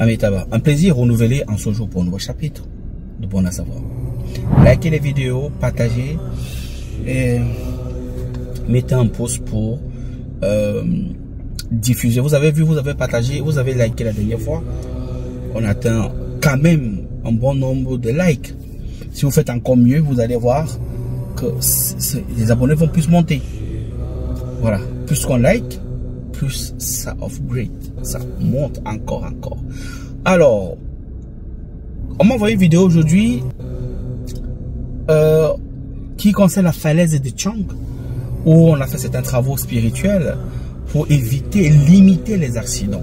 Amitaba, un plaisir renouvelé en ce jour pour un nouveau chapitre de Bon à savoir. Likez les vidéos, partagez et mettez un pouce pour diffuser. Vous avez vu, vous avez partagé, vous avez liké la dernière fois. On atteint quand même un bon nombre de likes. Si vous faites encore mieux, vous allez voir que les abonnés vont plus monter. Voilà, plus qu'on like, plus ça upgrade, ça monte encore. Alors, on m'a envoyé une vidéo aujourd'hui qui concerne la falaise de Chang, où on a fait certains travaux spirituels pour éviter et limiter les accidents.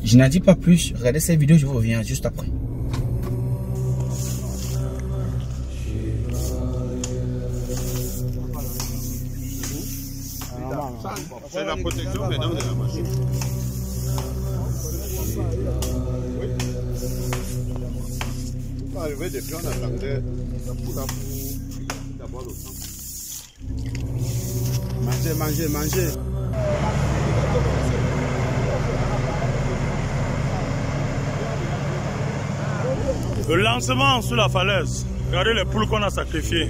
Je n'en dis pas plus, regardez cette vidéo, je vous reviens juste après. C'est la protection maintenant de la machine. Oui. Pour arriver depuis, on attendait d'abord le sang. Mangez. Le lancement sur la falaise. Regardez les poules qu'on a sacrifiées.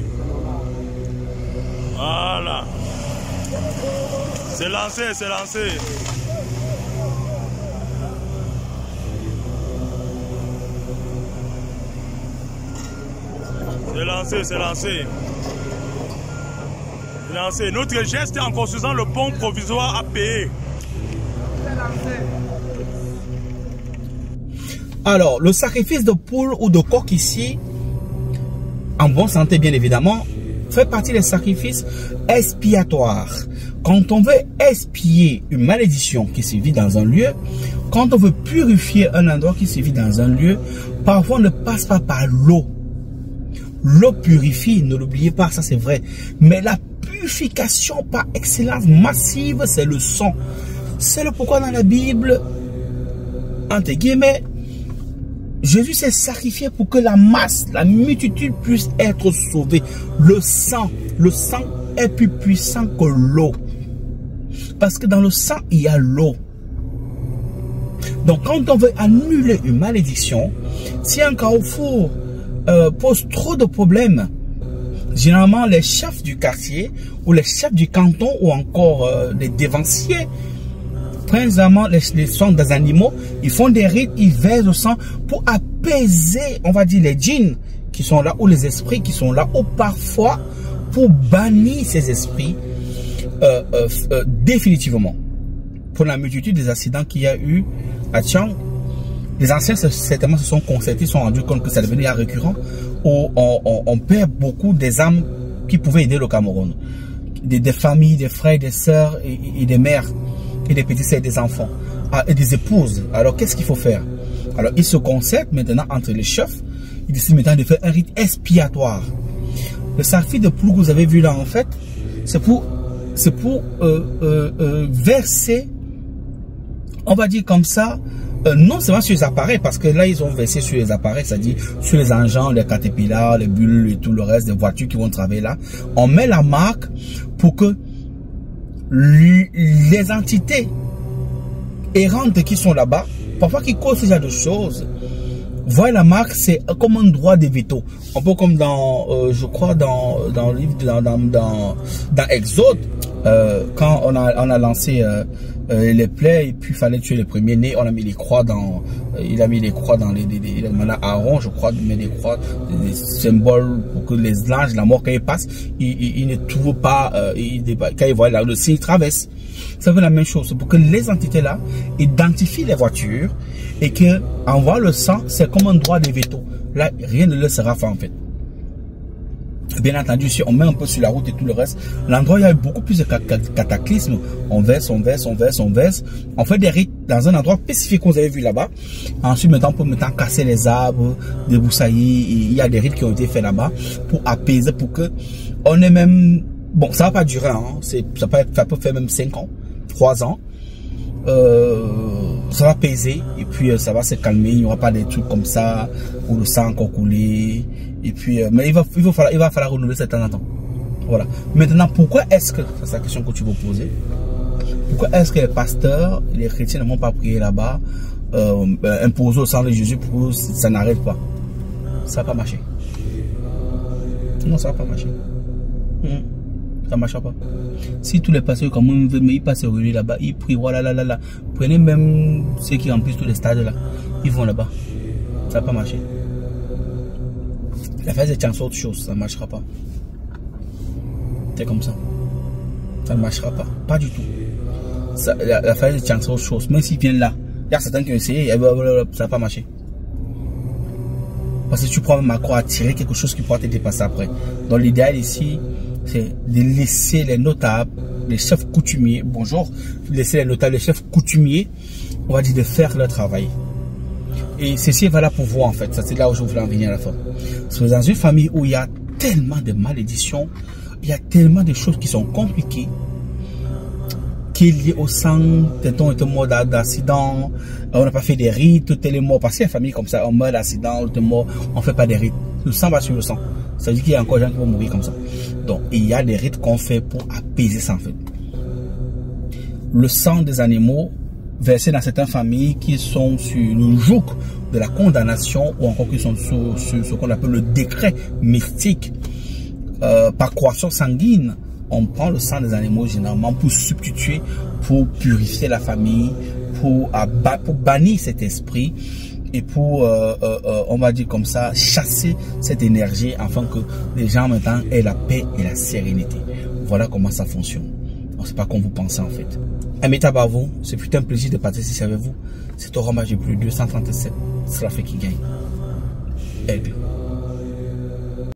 Voilà. C'est lancé. C'est lancé. Notre geste en construisant le pont provisoire à payer. Alors, le sacrifice de poule ou de coq ici, en bonne santé bien évidemment, fait partie des sacrifices expiatoires. Quand on veut expier une malédiction qui se vit dans un lieu, quand on veut purifier un endroit qui se vit dans un lieu, parfois on ne passe pas par l'eau. L'eau purifie, ne l'oubliez pas, ça c'est vrai. Mais la purification par excellence massive, c'est le sang. C'est le pourquoi dans la Bible, entre guillemets, Jésus s'est sacrifié pour que la masse, la multitude puisse être sauvée. Le sang est plus puissant que l'eau. Parce que dans le sang, il y a l'eau. Donc quand on veut annuler une malédiction, si un carrefour pose trop de problèmes, généralement les chefs du quartier ou les chefs du canton ou encore les dévanciers, principalement les sangs des animaux, ils font des rites, ils versent le sang pour apaiser, on va dire, les djinns qui sont là, ou les esprits qui sont là, ou parfois pour bannir ces esprits définitivement. Pour la multitude des accidents qu'il y a eu à Chang, les anciens certainement se sont concertés, se sont rendus compte que ça devenait récurrent, où on perd beaucoup des âmes qui pouvaient aider le Cameroun. Des familles, des frères, des sœurs et des mères. Et des petits sœurs, des enfants, et des épouses. Alors qu'est-ce qu'il faut faire? Alors ils se concertent maintenant entre les chefs. Ils décident maintenant de faire un rite expiatoire. Le sacrifice de poule que vous avez vu là en fait, c'est pour verser, on va dire comme ça, non seulement sur les appareils, parce que là ils ont versé sur les appareils, c'est-à-dire sur les engins, les caterpillars, les bulles et tout le reste des voitures qui vont travailler là. On met la marque pour que les entités errantes qui sont là-bas, parfois qui causent ce genre de choses, voient la marque, c'est comme un droit de veto. Un peu comme dans, je crois, dans le livre, dans Exode, quand on a lancé les plaies et puis il fallait tuer les premiers-nés, on a mis les croix dans, il a mis les croix dans il a demandé à Aaron, je crois, de mettre des croix, des symboles pour que les anges, la mort quand ils passent, ils ne trouvent pas, quand ils voient là, le signe traverse. Ça fait la même chose, pour que les entités là identifient les voitures et que envoient le sang, c'est comme un droit de veto. Là, rien ne leur sera fait en fait. Bien entendu, si on met un peu sur la route et tout le reste, l'endroit où il y a beaucoup plus de cataclysmes, on verse, on fait des rites dans un endroit spécifique que vous avez vu là-bas. Ensuite, maintenant, pour casser les arbres, débroussailler, il y a des rites qui ont été faits là-bas pour apaiser, pour que on est même, bon, ça va pas durer, hein, ça peut faire même 5 ans, 3 ans. Ça va peser et puis ça va se calmer, il n'y aura pas des trucs comme ça où le sang encore coulé et puis mais il va falloir renouveler ça de temps en temps. Voilà. Maintenant, pourquoi est-ce que, c'est la question que tu veux poser, pourquoi est-ce que les pasteurs, les chrétiens ne vont pas prier là-bas imposé au sang de Jésus pour que ça n'arrête pas. Ça va pas marcher. Non, ça va pas marcher. Ça ne marchera pas. Si tous les pasteurs comme on veut, mais ils passent au relais là-bas, ils prient, voilà, là. Prenez même ceux qui remplissent tous les stades là, ils vont là-bas. Ça va pas marcher. La phase de chance autre chose, ça ne marchera pas. C'est comme ça. Ça ne marchera pas. Pas du tout. Ça, la phase de chance autre chose. Même s'ils viennent là, il y a certains qui ont essayé, ça ne va pas marcher. Parce que tu prends Macron à tirer quelque chose qui pourra te dépasser après. Donc l'idéal ici, c'est de laisser les notables, les chefs coutumiers, bonjour, laisser les notables, les chefs coutumiers, on va dire de faire leur travail. Et ceci est valable pour vous en fait, ça c'est là où je voulais en venir à la fin. Parce que dans une famille où il y a tellement de malédictions, il y a tellement de choses qui sont compliquées, qui est lié au sang, tonton est mort d'accident, on n'a pas fait des rites, tel est mort, parce qu'il y a une famille comme ça, on meurt d'accident, on est mort, on ne fait pas des rites. Le sang va sur le sang. Ça veut dire qu'il y a encore des gens qui vont mourir comme ça. Donc, il y a des rites qu'on fait pour apaiser ça en fait. Le sang des animaux versé dans certaines familles qui sont sur le joug de la condamnation ou encore qui sont sur ce qu'on appelle le décret mystique par croissance sanguine. On prend le sang des animaux généralement pour substituer, pour purifier la famille, pour bannir cet esprit et pour, on va dire comme ça, chasser cette énergie afin que les gens maintenant aient la paix et la sérénité. Voilà comment ça fonctionne. On ne sait pas comme vous pensez en fait. Amita Bavo, c'est putain un plaisir de participer avec vous. C'est au Roma G+237, c'est la fait qui gagne. Aigle.